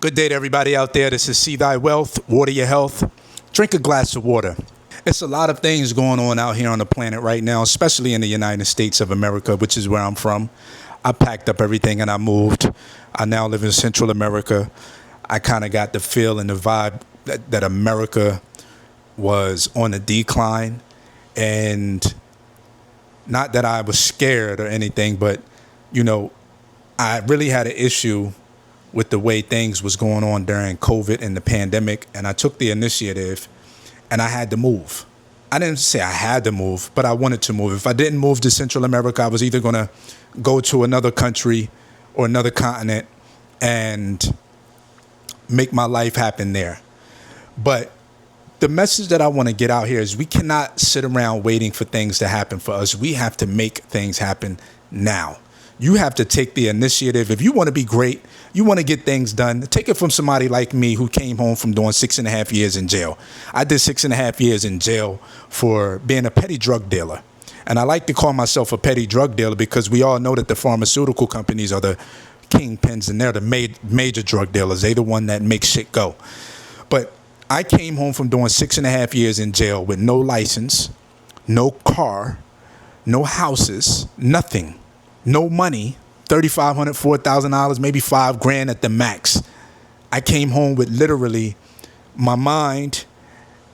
Good day to everybody out there. This is See Thy Wealth, Water Your Health. Drink a glass of water. It's a lot of things going on out here on the planet right now, especially in the United States of America, which is where I'm from. I packed up everything and I moved. I now live in Central America. I kind of got the feel and the vibe that America was on a decline. And not that I was scared or anything, but, I really had an issue with the way things was going on during COVID and the pandemic. And I took the initiative and I had to move. I didn't say I had to move, but I wanted to move. If I didn't move to Central America, I was either going to go to another country or another continent and make my life happen there. But the message that I want to get out here is we cannot sit around waiting for things to happen for us. We have to make things happen now. You have to take the initiative. If you want to be great, you want to get things done, take it from somebody like me who came home from doing 6.5 years in jail. I did 6.5 years in jail for being a petty drug dealer. And I like to call myself a petty drug dealer because we all know that the pharmaceutical companies are the kingpins and they're the major drug dealers. They're the one that make shit go. But I came home from doing 6.5 years in jail with no license, no car, no houses, nothing. No money, $3,500, $4,000, maybe $5,000 at the max. I came home with literally my mind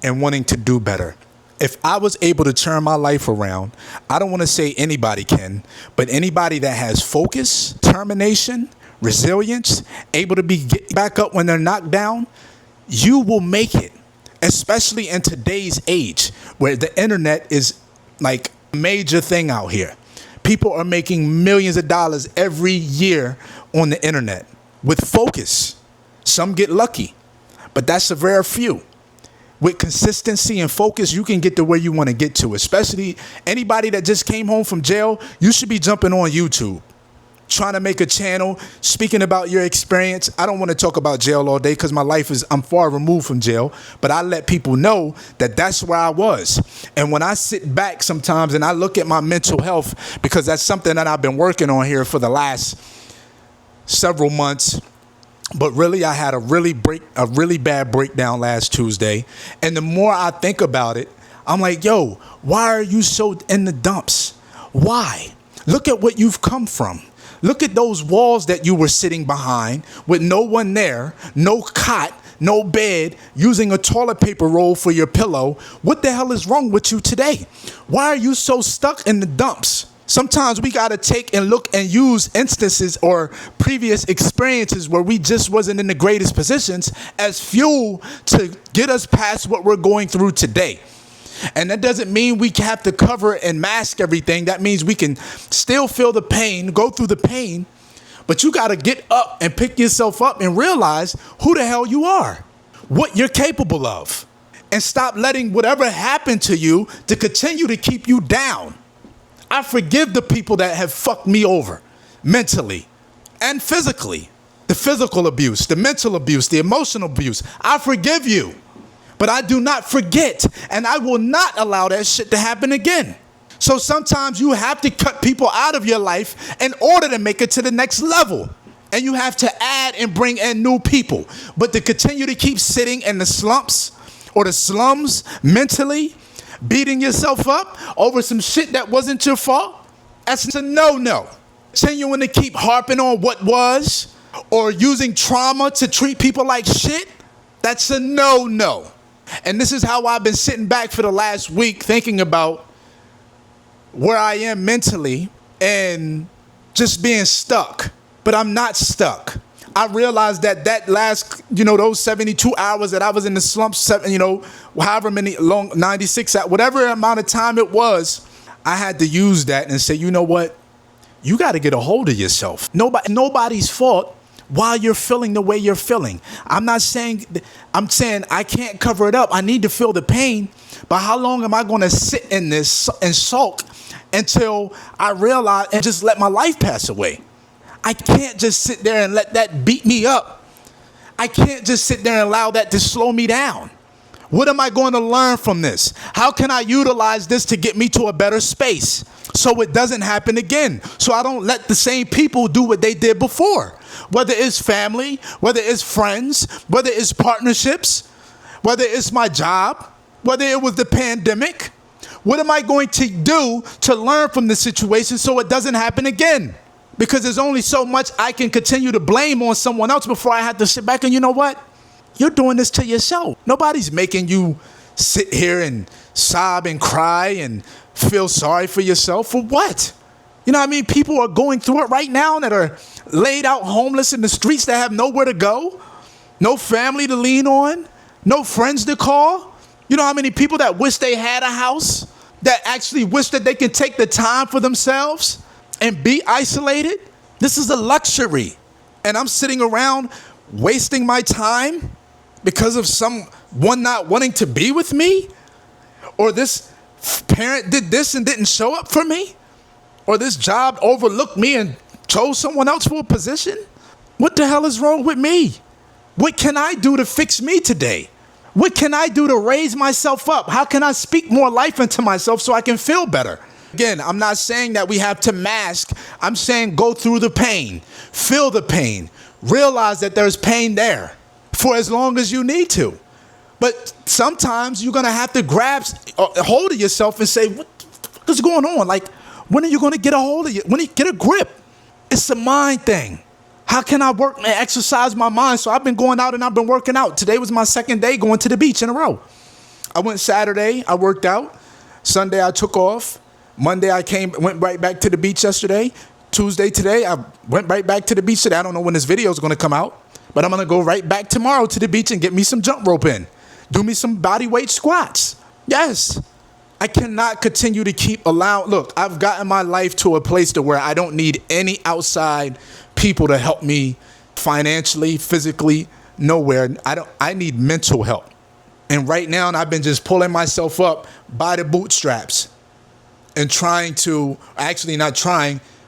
and wanting to do better. If I was able to turn my life around, I don't want to say anybody can, but anybody that has focus, determination, resilience, able to get back up when they're knocked down, you will make it, especially in today's age where the internet is like a major thing out here. People are making millions of dollars every year on the internet with focus. Some get lucky, but that's a rare few. With consistency and focus, you can get to where you want to get to, especially anybody that just came home from jail. You should be jumping on YouTube, trying to make a channel, speaking about your experience. I don't want to talk about jail all day because I'm far removed from jail, but I let people know that that's where I was. And when I sit back sometimes and I look at my mental health, because that's something that I've been working on here for the last several months, but really I had a really bad breakdown last Tuesday. And the more I think about it, I'm like, yo, why are you so in the dumps? Why? Look at what you've come from. Look at those walls that you were sitting behind with no one there, no cot, no bed, using a toilet paper roll for your pillow. What the hell is wrong with you today? Why are you so stuck in the dumps? Sometimes we got to take and look and use instances or previous experiences where we just wasn't in the greatest positions as fuel to get us past what we're going through today. And that doesn't mean we have to cover and mask everything. That means we can still feel the pain, go through the pain, but you got to get up and pick yourself up and realize who the hell you are, what you're capable of, and stop letting whatever happened to you to continue to keep you down. I forgive the people that have fucked me over mentally and physically, the physical abuse, the mental abuse, the emotional abuse. I forgive you. But I do not forget, and I will not allow that shit to happen again. So sometimes you have to cut people out of your life in order to make it to the next level. And you have to add and bring in new people. But to continue to keep sitting in the slumps or the slums mentally, beating yourself up over some shit that wasn't your fault, that's a no-no. Continuing to keep harping on what was or using trauma to treat people like shit, that's a no-no. And this is how I've been sitting back for the last week thinking about where I am mentally and just being stuck. But I'm not stuck. I realized that last, those 72 hours that I was in the slumps, however many long, 96, whatever amount of time it was, I had to use that and say, you know what? You got to get a hold of yourself. Nobody's fault while you're feeling the way you're feeling. I'm saying I can't cover it up. I need to feel the pain. But how long am I going to sit in this and sulk until I realize and just let my life pass away? I can't just sit there and let that beat me up. I can't just sit there and allow that to slow me down. What am I going to learn from this? How can I utilize this to get me to a better space? so it doesn't happen again. So I don't let the same people do what they did before. Whether it's family, whether it's friends, whether it's partnerships, whether it's my job, whether it was the pandemic. What am I going to do to learn from the situation so it doesn't happen again? Because there's only so much I can continue to blame on someone else before I have to sit back and, you know what? You're doing this to yourself. Nobody's making you sit here and sob and cry and feel sorry for yourself. For what? You know what I mean? People are going through it right now that are laid out homeless in the streets that have nowhere to go, no family to lean on, no friends to call. You know how many people that wish they had a house, that actually wish that they could take the time for themselves and be isolated? This is a luxury. And I'm sitting around wasting my time because of someone not wanting to be with me? Or this parent did this and didn't show up for me? Or this job overlooked me and chose someone else for a position? What the hell is wrong with me? What can I do to fix me today? What can I do to raise myself up? How can I speak more life into myself so I can feel better? Again, I'm not saying that we have to mask. I'm saying go through the pain, feel the pain, realize that there's pain there for as long as you need to. But sometimes you're going to have to grab a hold of yourself and say, what is going on? Like, when are you going to get a hold of it? When you get a grip? It's a mind thing. How can I work and exercise my mind? So I've been going out and I've been working out. Today was my second day going to the beach in a row. I went Saturday, I worked out. Sunday I took off. Monday I went right back to the beach yesterday. Tuesday today, I went right back to the beach today. I don't know when this video is going to come out, but I'm going to go right back tomorrow to the beach and get me some jump rope in. Do me some body weight squats. Yes. I cannot continue to keep look, I've gotten my life to a place to where I don't need any outside people to help me financially, physically, nowhere. I need mental help. And right now, I've been just pulling myself up by the bootstraps and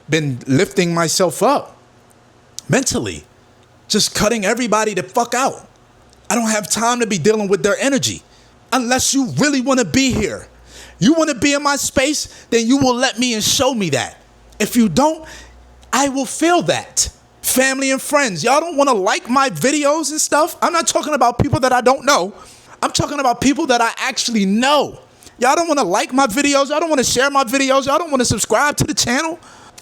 been lifting myself up mentally, just cutting everybody the fuck out. I don't have time to be dealing with their energy unless you really want to be here. You want to be in my space, then you will let me and show me that. If you don't, I will feel that. Family and friends, y'all don't want to like my videos and stuff. I'm not talking about people that I don't know. I'm talking about people that I actually know. Y'all don't want to like my videos. Y'all don't want to share my videos. Y'all don't want to subscribe to the channel.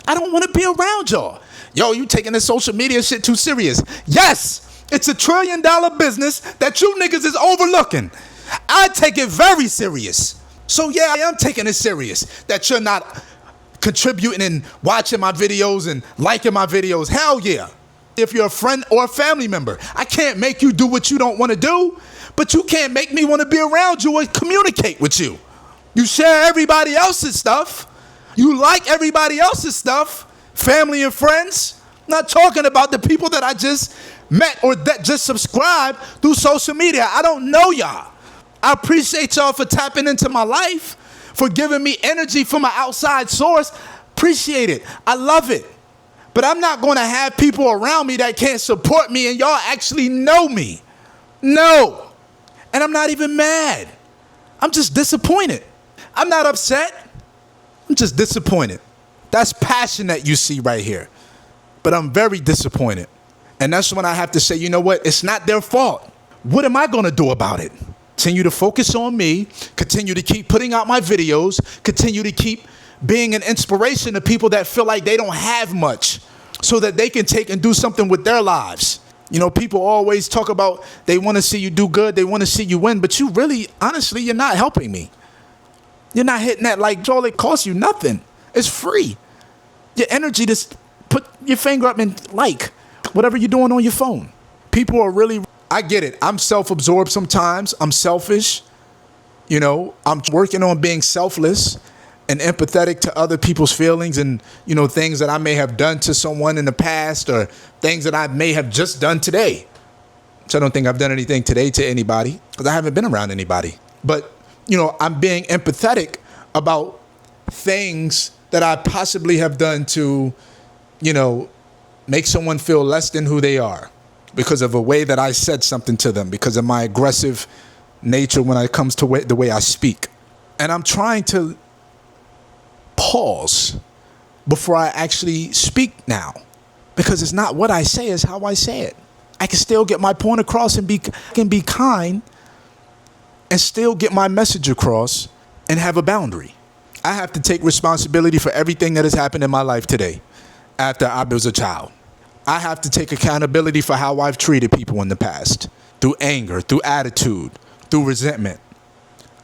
I don't want to be around y'all. Yo, you taking this social media shit too serious. Yes, it's a $1 trillion business that you niggas is overlooking. I take it very serious. So yeah, I am taking it serious that you're not contributing and watching my videos and liking my videos. Hell yeah. If you're a friend or a family member, I can't make you do what you don't want to do, but you can't make me want to be around you or communicate with you. You share everybody else's stuff. You like everybody else's stuff, family and friends. I'm not talking about the people that I just met or that just subscribe through social media. I don't know y'all. I appreciate y'all for tapping into my life, for giving me energy from an outside source. Appreciate it. I love it. But I'm not going to have people around me that can't support me and y'all actually know me. No. And I'm not even mad. I'm just disappointed. I'm not upset. I'm just disappointed. That's passion that you see right here. But I'm very disappointed. And that's when I have to say, you know what? It's not their fault. What am I going to do about it? Continue to focus on me, continue to keep putting out my videos, continue to keep being an inspiration to people that feel like they don't have much so that they can take and do something with their lives. You know, people always talk about they want to see you do good, they want to see you win, but you really, honestly, you're not helping me. You're not hitting that like, Joel, it costs you nothing. It's free. Your energy, just put your finger up and like whatever you're doing on your phone. People are really... I get it. I'm self-absorbed sometimes. I'm selfish. You know, I'm working on being selfless and empathetic to other people's feelings and, you know, things that I may have done to someone in the past or things that I may have just done today. So I don't think I've done anything today to anybody because I haven't been around anybody. But, you know, I'm being empathetic about things that I possibly have done to, you know, make someone feel less than who they are. Because of a way that I said something to them, because of my aggressive nature when it comes to the way I speak. And I'm trying to pause before I actually speak now, because it's not what I say, it's how I say it. I can still get my point across and be kind and still get my message across and have a boundary. I have to take responsibility for everything that has happened in my life today after I was a child. I have to take accountability for how I've treated people in the past, through anger, through attitude, through resentment.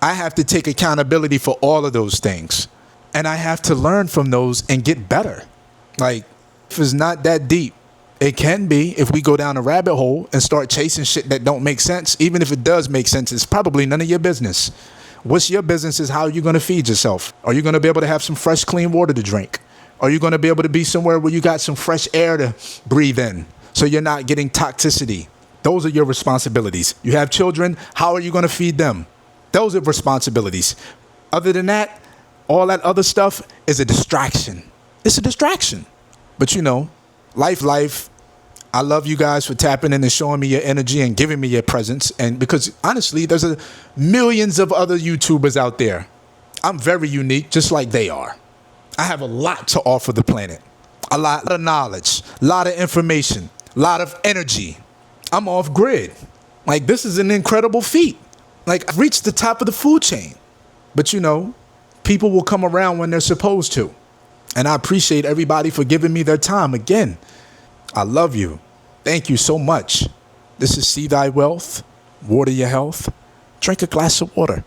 I have to take accountability for all of those things. And I have to learn from those and get better. Like, if it's not that deep, it can be if we go down a rabbit hole and start chasing shit that don't make sense. Even if it does make sense, it's probably none of your business. What's your business is how you're going to feed yourself. Are you going to be able to have some fresh, clean water to drink? Are you going to be able to be somewhere where you got some fresh air to breathe in so you're not getting toxicity? Those are your responsibilities. You have children, how are you going to feed them? Those are responsibilities. Other than that, all that other stuff is a distraction. It's a distraction. But you know, life. I love you guys for tapping in and showing me your energy and giving me your presence. And because honestly, there's millions of other YouTubers out there. I'm very unique, just like they are. I have a lot to offer the planet. A lot of knowledge, a lot of information, a lot of energy. I'm off grid. Like, this is an incredible feat. Like, I've reached the top of the food chain. But you know, people will come around when they're supposed to. And I appreciate everybody for giving me their time again. I love you. Thank you so much. This is See Thy Wealth, water your health. Drink a glass of water.